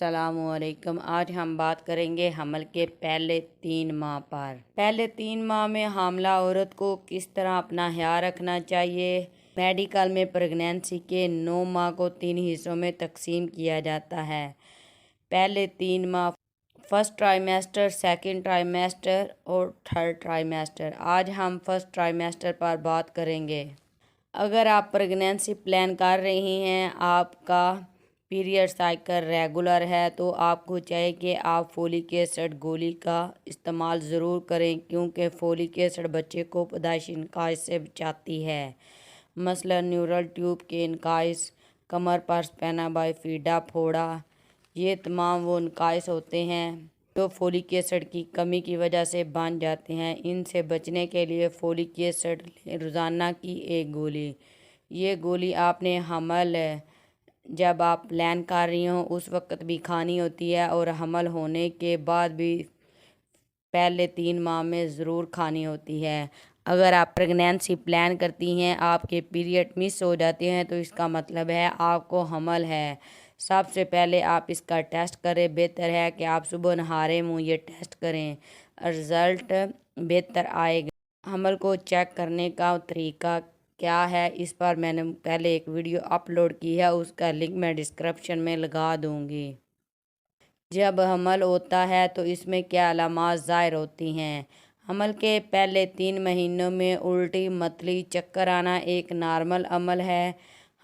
अस्सलाम वालेकुम। आज हम बात करेंगे हमल के पहले 3 माह पर। पहले 3 माह में हामला औरत को किस तरह अपना ख्याल रखना चाहिए। मेडिकल में प्रेगनेंसी के 9 माह को 3 हिस्सों में तकसीम किया जाता है। पहले 3 माह, फर्स्ट ट्राइमेस्टर, सेकंड ट्राइमेस्टर और थर्ड ट्राइमेस्टर। आज हम फर्स्ट ट्राइमेस्टर पर बात करेंगे। अगर आप प्रेगनेंसी प्लान कर रही हैं, आपका पीरियड साइकिल रेगुलर है, तो आपको चाहिए कि आप फोलिक एसिड गोली का इस्तेमाल ज़रूर करें, क्योंकि फोलिक एसिड बच्चे को पैदाइशी इनकाइस से बचाती है। मसलन न्यूरल ट्यूब के इनकाइस, कमर पर स्पेना बाइफिडा फोड़ा, ये तमाम वो इनकाइस होते हैं जो फोलिक एसिड की कमी की वजह से बन जाते हैं। इनसे बचने के लिए फोलिक एसिड रोज़ाना की 1 गोली। ये गोली आपने हमल जब आप प्लान कर रही हो उस वक्त भी खानी होती है, और हमल होने के बाद भी पहले 3 माह में ज़रूर खानी होती है। अगर आप प्रेगनेंसी प्लान करती हैं, आपके पीरियड मिस हो जाते हैं, तो इसका मतलब है आपको हमल है। सबसे पहले आप इसका टेस्ट करें। बेहतर है कि आप सुबह नहारे मुँह ये टेस्ट करें, रिज़ल्ट बेहतर आएगा। हमल को चेक करने का तरीका क्या है, इस पर मैंने पहले एक वीडियो अपलोड की है, उसका लिंक मैं डिस्क्रिप्शन में लगा दूंगी। जब हमल होता है तो इसमें क्या अलामात ज़ाहिर होती हैं। हमल के पहले 3 महीनों में उल्टी, मतली, चक्कर आना एक नॉर्मल अमल है।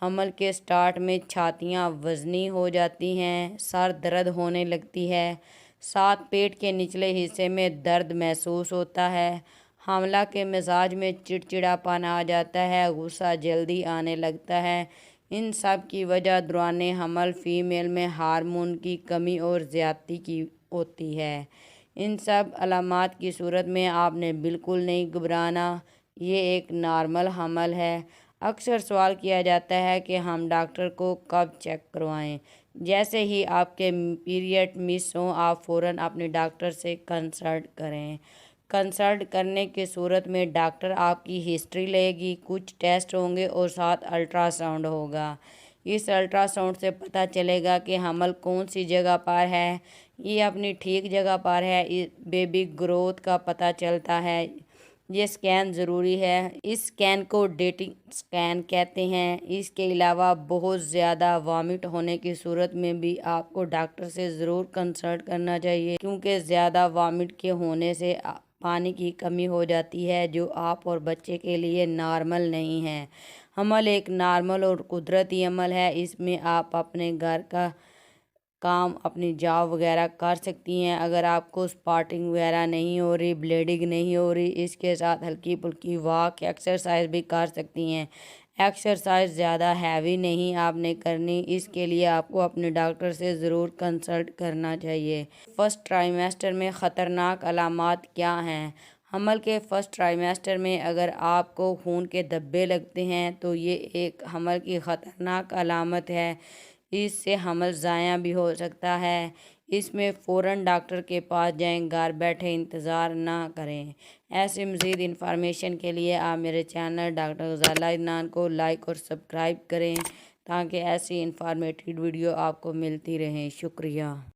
हमल के स्टार्ट में छातियाँ वज़नी हो जाती हैं, सर दर्द होने लगती है, साथ पेट के निचले हिस्से में दर्द महसूस होता है। हामला के मिजाज में चिड़चिड़ापन आ जाता है, गुस्सा जल्दी आने लगता है। इन सब की वजह दौरान हमल फ़ीमेल में हार्मोन की कमी और ज़्यादती की होती है। इन सब अलामात की सूरत में आपने बिल्कुल नहीं घबराना, ये एक नॉर्मल हमल है। अक्सर सवाल किया जाता है कि हम डॉक्टर को कब चेक करवाएं। जैसे ही आपके पीरियड मिस हों, आप फ़ौरन अपने डॉक्टर से कंसल्ट करें। कंसल्ट करने की सूरत में डॉक्टर आपकी हिस्ट्री लेगी, कुछ टेस्ट होंगे और साथ अल्ट्रासाउंड होगा। इस अल्ट्रासाउंड से पता चलेगा कि हमल कौन सी जगह पर है। ये अपनी ठीक जगह पर है, बेबी ग्रोथ का पता चलता है। ये स्कैन ज़रूरी है। इस स्कैन को डेटिंग स्कैन कहते हैं। इसके अलावा बहुत ज़्यादा वॉमिट होने की सूरत में भी आपको डॉक्टर से ज़रूर कंसल्ट करना चाहिए, क्योंकि ज़्यादा वॉमिट के होने से पानी की कमी हो जाती है, जो आप और बच्चे के लिए नॉर्मल नहीं है। हमल एक नॉर्मल और कुदरती अमल है। इसमें आप अपने घर का काम, अपनी जॉब वगैरह कर सकती हैं। अगर आपको स्पॉटिंग वगैरह नहीं हो रही, ब्लीडिंग नहीं हो रही, इसके साथ हल्की फुल्की वॉक, एक्सरसाइज भी कर सकती हैं। एक्सरसाइज ज़्यादा हैवी नहीं आपने करनी, इसके लिए आपको अपने डॉक्टर से ज़रूर कंसल्ट करना चाहिए। फर्स्ट ट्राइमेस्टर में ख़तरनाक अलामात क्या हैं। हमल के फर्स्ट ट्राइमेस्टर में अगर आपको खून के धब्बे लगते हैं, तो ये एक हमल की ख़तरनाक अलामत है। इससे हमल ज़ाया भी हो सकता है। इसमें फ़ौरन डॉक्टर के पास जाएं, घर बैठे इंतज़ार ना करें। ऐसे मज़ीद इंफॉर्मेशन के लिए आप मेरे चैनल डॉक्टर गज़ाला इदनान को लाइक और सब्सक्राइब करें, ताकि ऐसी इंफॉर्मेटिव वीडियो आपको मिलती रहें। शुक्रिया।